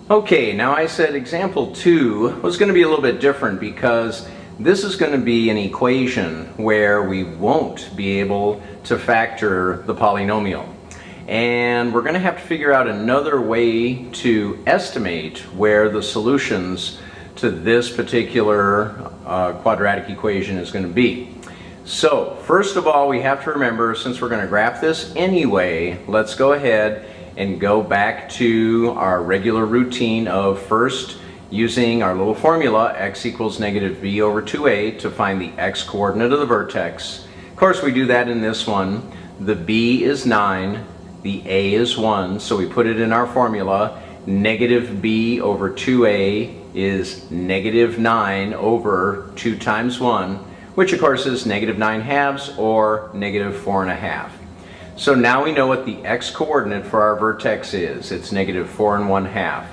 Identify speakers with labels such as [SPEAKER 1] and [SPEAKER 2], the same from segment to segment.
[SPEAKER 1] Okay, now I said example 2 was going to be a little bit different because this is going to be an equation where we won't be able to factor the polynomial. And we're going to have to figure out another way to estimate where the solutions to this particular quadratic equation is going to be. So first of all, we have to remember, since we're going to graph this anyway, let's go ahead and go back to our regular routine of first using our little formula x equals negative b over 2a to find the x coordinate of the vertex. Of course, we do that in this one. The b is 9, the a is 1, so we put it in our formula. Negative b over 2a is negative 9 over 2 times 1, which of course is negative 9 halves or negative 4 1/2. So now we know what the x coordinate for our vertex is. It's negative 4 1/2.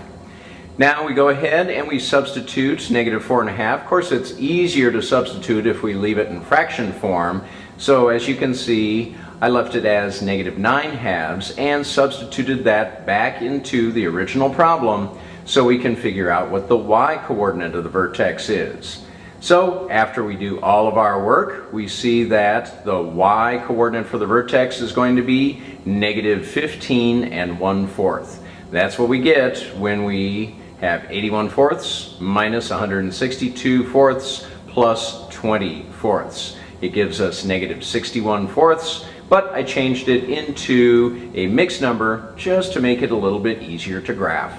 [SPEAKER 1] Now we go ahead and we substitute negative 4 1/2. Of course, it's easier to substitute if we leave it in fraction form. So as you can see, I left it as negative 9 halves and substituted that back into the original problem so we can figure out what the y coordinate of the vertex is. So after we do all of our work, we see that the y coordinate for the vertex is going to be negative 15 1/4. That's what we get when we have 81/4 minus 162/4 plus 20/4. It gives us negative 61/4, but I changed it into a mixed number just to make it a little bit easier to graph.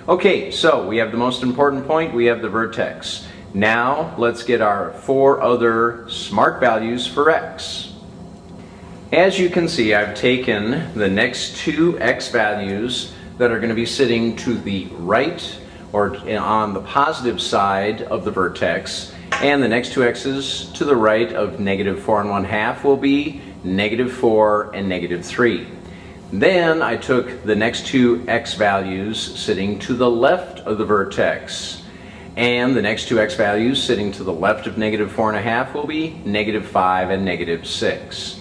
[SPEAKER 1] Okay, so we have the most important point, we have the vertex. Now let's get our 4 other smart values for x. As you can see, I've taken the next 2 x values that are going to be sitting to the right or on the positive side of the vertex, and the next 2 x's to the right of negative 4 1/2 will be negative 4 and negative 3. Then I took the next 2 x values sitting to the left of the vertex, and the next 2 x values sitting to the left of negative 4 1/2 will be negative 5 and negative 6.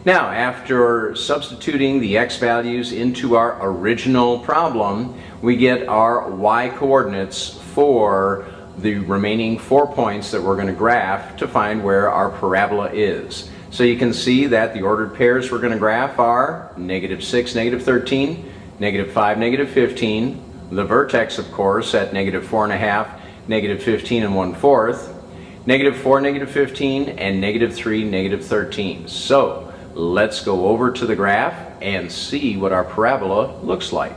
[SPEAKER 1] Now, after substituting the x values into our original problem, we get our y coordinates for the remaining 4 points that we're going to graph to find where our parabola is. So you can see that the ordered pairs we're going to graph are negative 6, negative 13, negative 5, negative 15, the vertex, of course, at negative 4 1/2, negative 15 1/4, negative 4, negative 15, and negative 3, negative 13. So let's go over to the graph and see what our parabola looks like.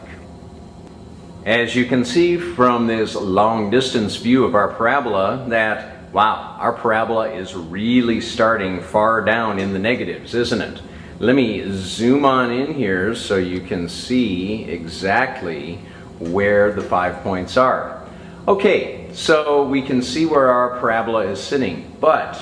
[SPEAKER 1] As you can see from this long distance view of our parabola that, wow, our parabola is really starting far down in the negatives, isn't it? Let me zoom on in here so you can see exactly where the 5 points are. Okay, so we can see where our parabola is sitting, but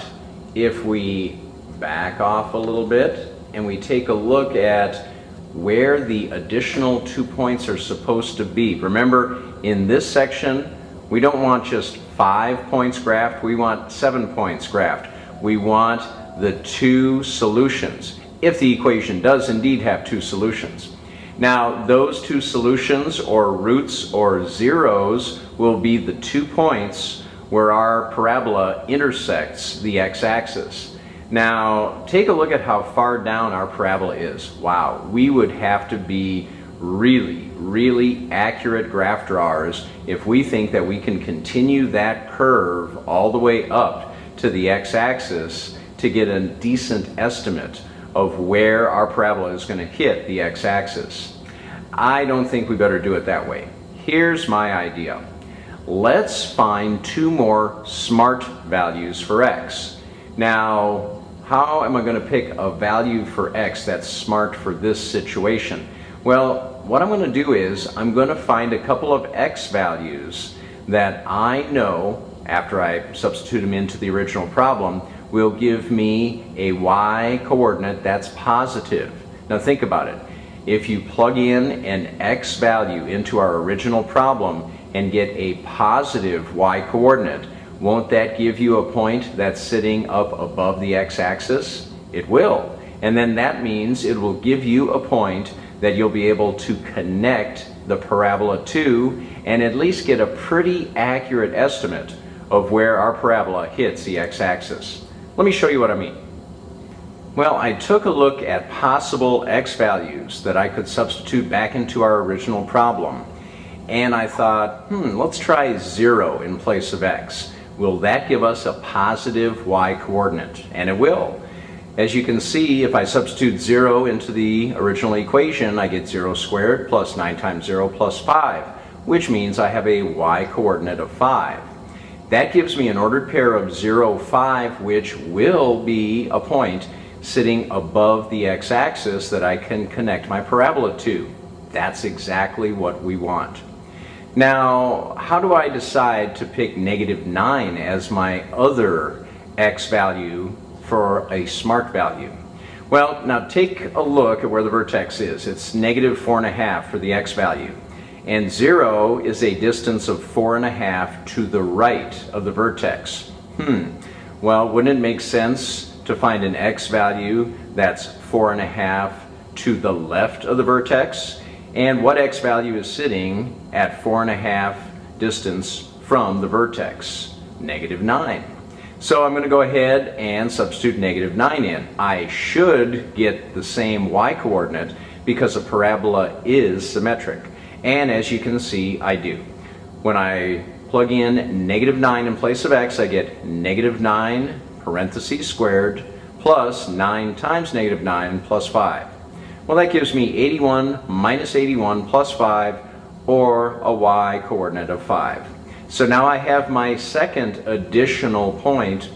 [SPEAKER 1] if we back off a little bit and we take a look at where the additional 2 points are supposed to be. Remember, in this section, we don't want just 5 points graphed, we want 7 points graphed. We want the 2 solutions, if the equation does indeed have 2 solutions. Now, those 2 solutions, or roots or zeros, will be the 2 points where our parabola intersects the x-axis. Now, take a look at how far down our parabola is. Wow, we would have to be really accurate graph drawers if we think that we can continue that curve all the way up to the x-axis to get a decent estimate of where our parabola is going to hit the x-axis. I don't think we better do it that way. Here's my idea. Let's find 2 more smart values for x. Now, how am I going to pick a value for x that's smart for this situation? Well, what I'm going to do is I'm going to find a couple of x values that I know, after I substitute them into the original problem, will give me a y coordinate that's positive. Now think about it. If you plug in an x value into our original problem and get a positive y coordinate, won't that give you a point that's sitting up above the x-axis? It will. And then that means it will give you a point that you'll be able to connect the parabola to and at least get a pretty accurate estimate of where our parabola hits the x-axis. Let me show you what I mean. Well, I took a look at possible x values that I could substitute back into our original problem. And I thought, let's try 0 in place of x. Will that give us a positive y coordinate? And it will. As you can see, if I substitute 0 into the original equation, I get 0 squared plus 9 times 0 plus 5, which means I have a y coordinate of 5. That gives me an ordered pair of 0, 5, which will be a point sitting above the x-axis that I can connect my parabola to. That's exactly what we want. Now, how do I decide to pick -9 as my other x value for a smart value? Well, now take a look at where the vertex is. It's -4.5 for the x value. And 0 is a distance of 4.5 to the right of the vertex. Well, wouldn't it make sense to find an x value that's 4.5 to the left of the vertex? And what x value is sitting at 4.5 distance from the vertex? -9. So I'm going to go ahead and substitute -9 in. I should get the same y coordinate because a parabola is symmetric. And as you can see, I do. When I plug in -9 in place of x, I get -9 parentheses squared plus 9 times -9 plus 5. Well, that gives me 81 minus 81 plus 5, or a y coordinate of 5. So now I have my second additional point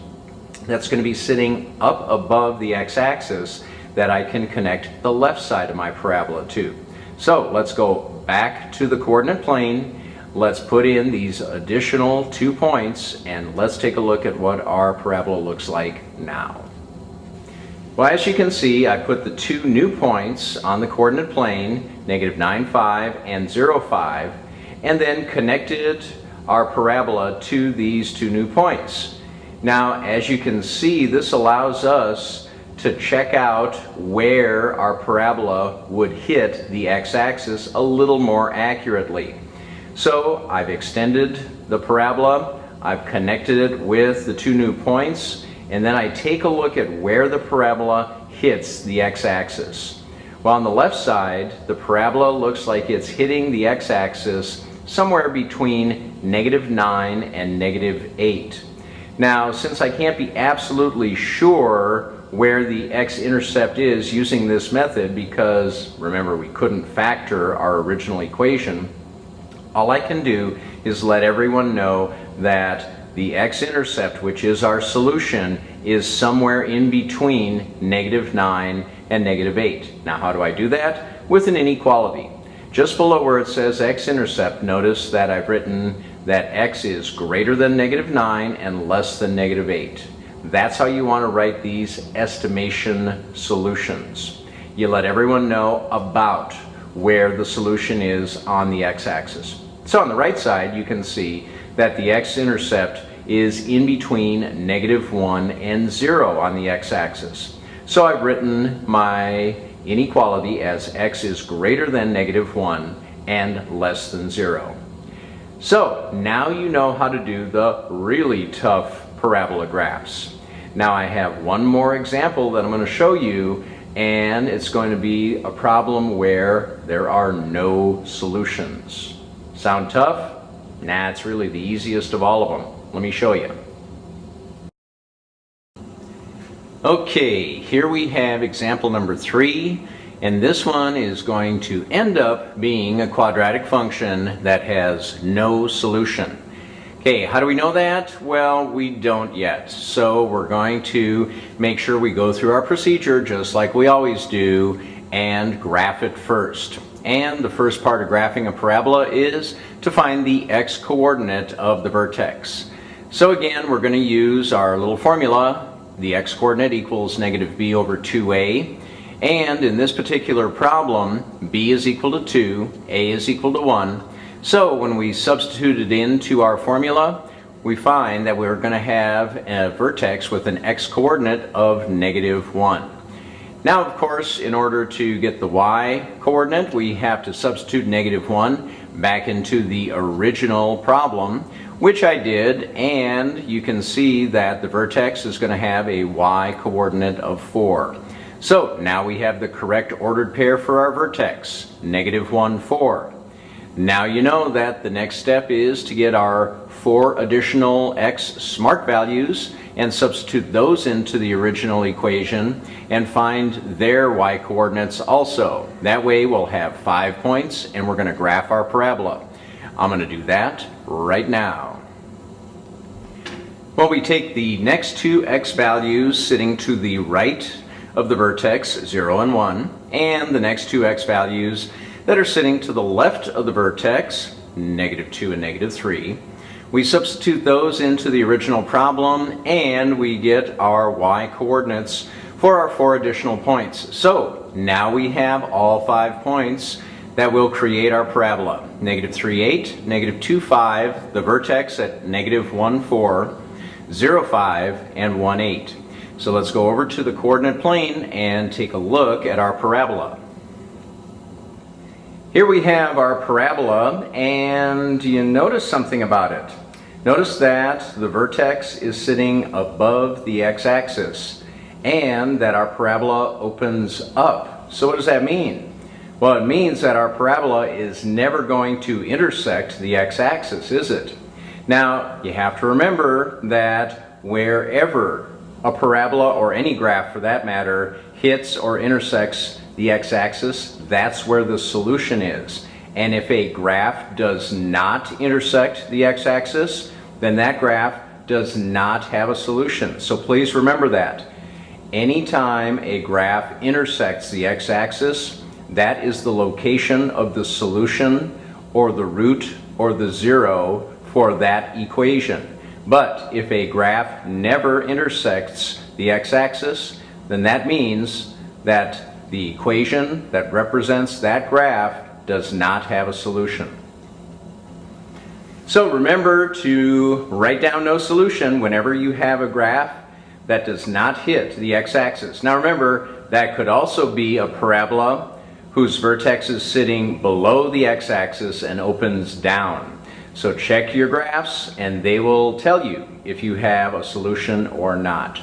[SPEAKER 1] that's going to be sitting up above the x-axis that I can connect the left side of my parabola to. So let's go back to the coordinate plane. Let's put in these additional 2 points, and let's take a look at what our parabola looks like now. Well, as you can see, I put the 2 new points on the coordinate plane, -9, 5 and 0, 5, and then connected our parabola to these 2 new points. Now, as you can see, this allows us to check out where our parabola would hit the x-axis a little more accurately. So I've extended the parabola, I've connected it with the 2 new points, and then I take a look at where the parabola hits the x-axis. Well, on the left side, the parabola looks like it's hitting the x-axis somewhere between -9 and -8. Now, since I can't be absolutely sure where the x-intercept is using this method, because remember we couldn't factor our original equation, all I can do is let everyone know that the x-intercept, which is our solution, is somewhere in between -9 and -8. Now, how do I do that? With an inequality. Just below where it says x-intercept, notice that I've written that x is greater than -9 and less than -8. That's how you want to write these estimation solutions. You let everyone know about where the solution is on the x-axis. So on the right side, you can see that the x-intercept is in between -1 and 0 on the x-axis. So I've written my inequality as x is greater than -1 and less than 0. So now you know how to do the really tough parabola graphs. Now I have one more example that I'm going to show you, and it's going to be a problem where there are no solutions. Sound tough? Nah, it's really the easiest of all of them. Let me show you. Okay, here we have example number 3, and this one is going to end up being a quadratic function that has no solution. Okay, how do we know that? Well, we don't yet. So we're going to make sure we go through our procedure just like we always do and graph it first. And the first part of graphing a parabola is to find the x-coordinate of the vertex. So again, we're going to use our little formula. The x-coordinate equals -b over 2a. And in this particular problem, b is equal to 2, a is equal to 1. So when we substitute it into our formula, we find that we're going to have a vertex with an x-coordinate of -1. Now, of course, in order to get the y coordinate, we have to substitute -1 back into the original problem, which I did, and you can see that the vertex is going to have a y coordinate of 4. So now we have the correct ordered pair for our vertex, -1, 4. Now you know that the next step is to get our 4 additional x smart values and substitute those into the original equation and find their y coordinates also. That way we'll have 5 points and we're going to graph our parabola. I'm going to do that right now. Well, we take the next 2 x values sitting to the right of the vertex, 0 and 1, and the next 2 x values that are sitting to the left of the vertex, -2 and -3. We substitute those into the original problem and we get our y coordinates for our 4 additional points. So now we have all 5 points that will create our parabola. -3, 8, -2, 5, the vertex at -1, 4, 0, 5, and 1, 8. So let's go over to the coordinate plane and take a look at our parabola. Here we have our parabola, and you notice something about it. Notice that the vertex is sitting above the x-axis and that our parabola opens up. So what does that mean? Well, it means that our parabola is never going to intersect the x-axis, is it? Now, you have to remember that wherever a parabola, or any graph for that matter, hits or intersects the x-axis, that's where the solution is. And if a graph does not intersect the x-axis, then that graph does not have a solution. So please remember that. Anytime a graph intersects the x-axis, that is the location of the solution or the root or the zero for that equation. But if a graph never intersects the x-axis, then that means that the equation that represents that graph does not have a solution. So remember to write down no solution whenever you have a graph that does not hit the x-axis. Now remember, that could also be a parabola whose vertex is sitting below the x-axis and opens down. So check your graphs and they will tell you if you have a solution or not.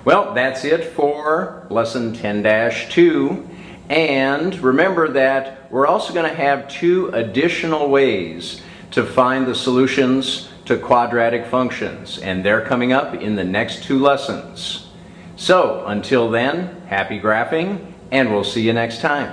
[SPEAKER 1] Well, that's it for lesson 10-2. And remember that we're also going to have 2 additional ways to find the solutions to quadratic functions, and they're coming up in the next 2 lessons. So until then, happy graphing, and we'll see you next time.